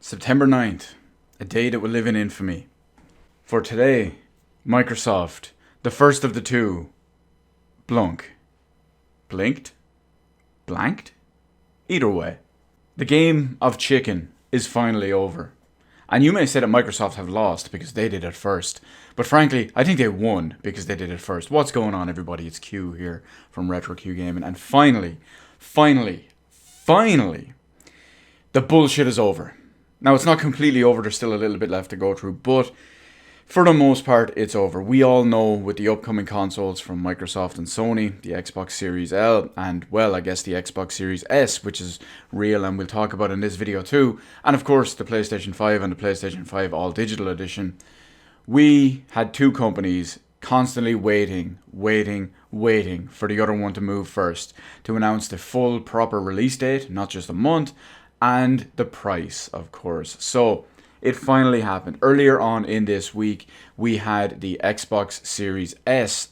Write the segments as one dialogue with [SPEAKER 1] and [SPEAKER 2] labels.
[SPEAKER 1] September 9th, a day that will live in infamy. For today, Microsoft, the first of the two, blunk. Blinked? Blanked? Either way, the game of chicken is finally over. And you may say that Microsoft have lost because they did it first. But frankly, I think they won because they did it first. What's going on, everybody? It's Q here from RetroQ Gaming. And finally, the bullshit is over. Now, it's not completely over. There's still a little bit left to go through. But for the most part, it's over. We all know with the upcoming consoles from Microsoft and Sony, the Xbox Series L, and, well, I guess the Xbox Series S, which is real and we'll talk about in this video too, and of course the PlayStation 5 and the PlayStation 5 All Digital Edition, we had two companies constantly waiting for the other one to move first, to announce the full proper release date, not just a month, and the price, of course. So it finally happened. Earlier on in this week, we had the Xbox Series S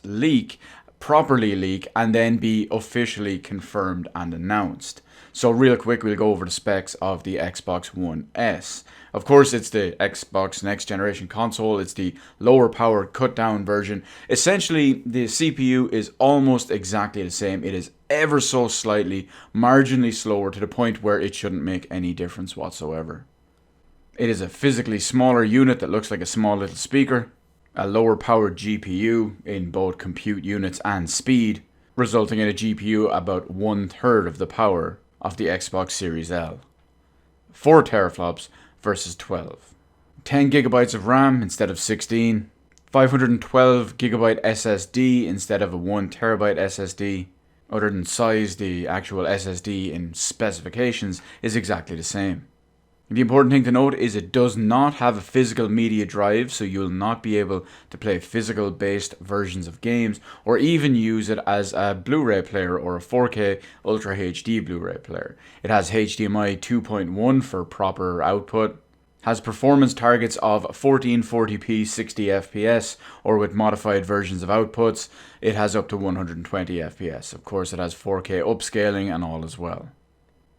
[SPEAKER 1] properly leak, and then be officially confirmed and announced. So real quick, we'll go over the specs of the Xbox One S. Of course, it's the Xbox next generation console. It's the lower power cut down version. Essentially, the CPU is almost exactly the same. It is ever so slightly, marginally slower to the point where it shouldn't make any difference whatsoever. It is a physically smaller unit that looks like a small little speaker, a lower powered GPU in both compute units and speed, resulting in a GPU about 1/3 of the power of the Xbox Series L. 4 teraflops versus 12. 10 gigabytes of RAM instead of 16. 512 gigabyte SSD instead of a 1 terabyte SSD. Other than size, the actual SSD in specifications is exactly the same. The important thing to note is it does not have a physical media drive, so you'll not be able to play physical based versions of games or even use it as a Blu-ray player or a 4K Ultra HD Blu-ray player. It has HDMI 2.1 for proper output, has performance targets of 1440p 60 FPS, or with modified versions of outputs, it has up to 120 FPS. Of course, it has 4K upscaling and all as well.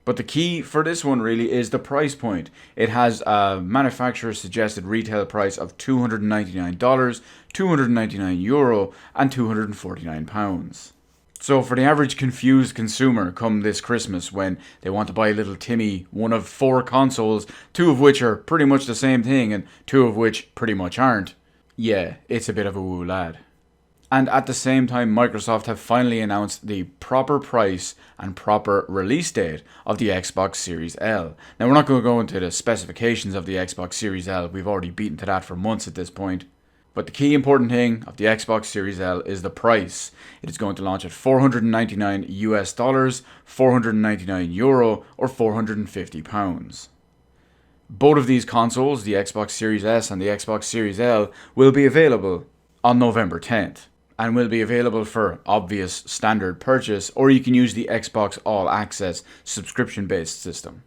[SPEAKER 1] But the key for this one really is the price point. It has a manufacturer suggested retail price of $299, €299, and £249. So for the average confused consumer come this Christmas when they want to buy little Timmy one of 4 consoles, 2 of which are pretty much the same thing and 2 of which pretty much aren't, yeah, it's a bit of a woo lad. And at the same time, Microsoft have finally announced the proper price and proper release date of the Xbox Series L. Now, we're not going to go into the specifications of the Xbox Series L. We've already beaten to that for months at this point. But the key important thing of the Xbox Series L is the price. It is going to launch at $499 US, €499, or £450. Both of these consoles, the Xbox Series S and the Xbox Series L, will be available on November 10th. And will be available for obvious standard purchase, or you can use the Xbox All Access subscription-based system,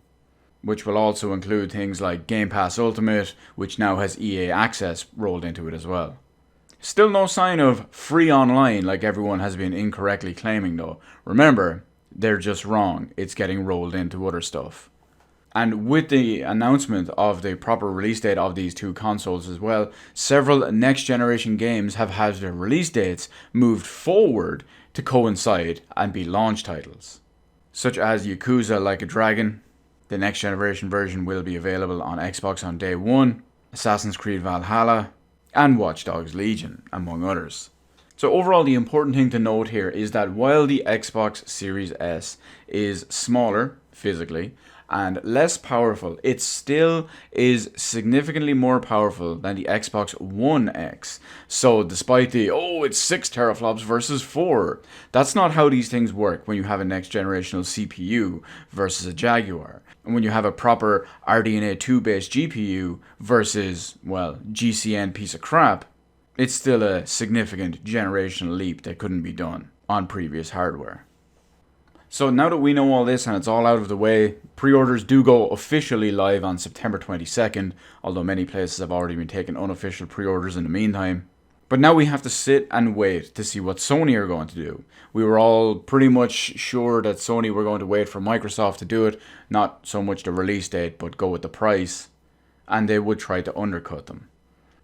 [SPEAKER 1] which will also include things like Game Pass Ultimate, which now has EA Access rolled into it as well. Still no sign of free online like everyone has been incorrectly claiming though. Remember, they're just wrong. It's getting rolled into other stuff. And with the announcement of the proper release date of these two consoles as well, several next generation games have had their release dates moved forward to coincide and be launch titles. Such as Yakuza Like a Dragon, the next generation version will be available on Xbox on day one, Assassin's Creed Valhalla, and Watch Dogs Legion, among others. So overall, the important thing to note here is that while the Xbox Series S is smaller physically and less powerful, it still is significantly more powerful than the Xbox One X. So despite the, it's 6 teraflops versus 4, that's not how these things work when you have a next generational CPU versus a Jaguar. And when you have a proper RDNA 2 based GPU versus, well, GCN piece of crap, it's still a significant generational leap that couldn't be done on previous hardware. So now that we know all this and it's all out of the way, pre-orders do go officially live on September 22nd, although many places have already been taking unofficial pre-orders in the meantime. But now we have to sit and wait to see what Sony are going to do. We were all pretty much sure that Sony were going to wait for Microsoft to do it, not so much the release date, but go with the price. and they would try to undercut them.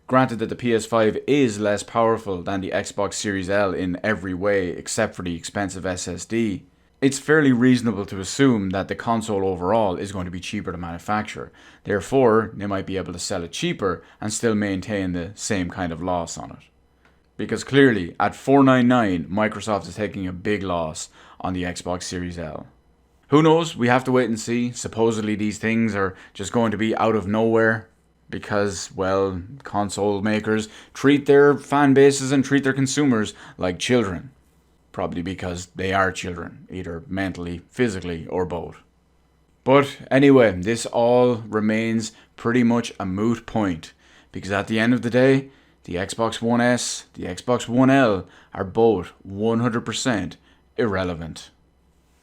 [SPEAKER 1] Granted that the PS5 is less powerful than the Xbox Series L in every way except for the expensive SSD, it's fairly reasonable to assume that the console overall is going to be cheaper to manufacture. Therefore, they might be able to sell it cheaper and still maintain the same kind of loss on it. Because clearly, at $499, Microsoft is taking a big loss on the Xbox Series L. Who knows? We have to wait and see. Supposedly these things are just going to be out of nowhere because, well, console makers treat their fan bases and treat their consumers like children. Probably because they are children, either mentally, physically, or both. But anyway, this all remains pretty much a moot point, because at the end of the day, the Xbox One S, the Xbox One L are both 100% irrelevant.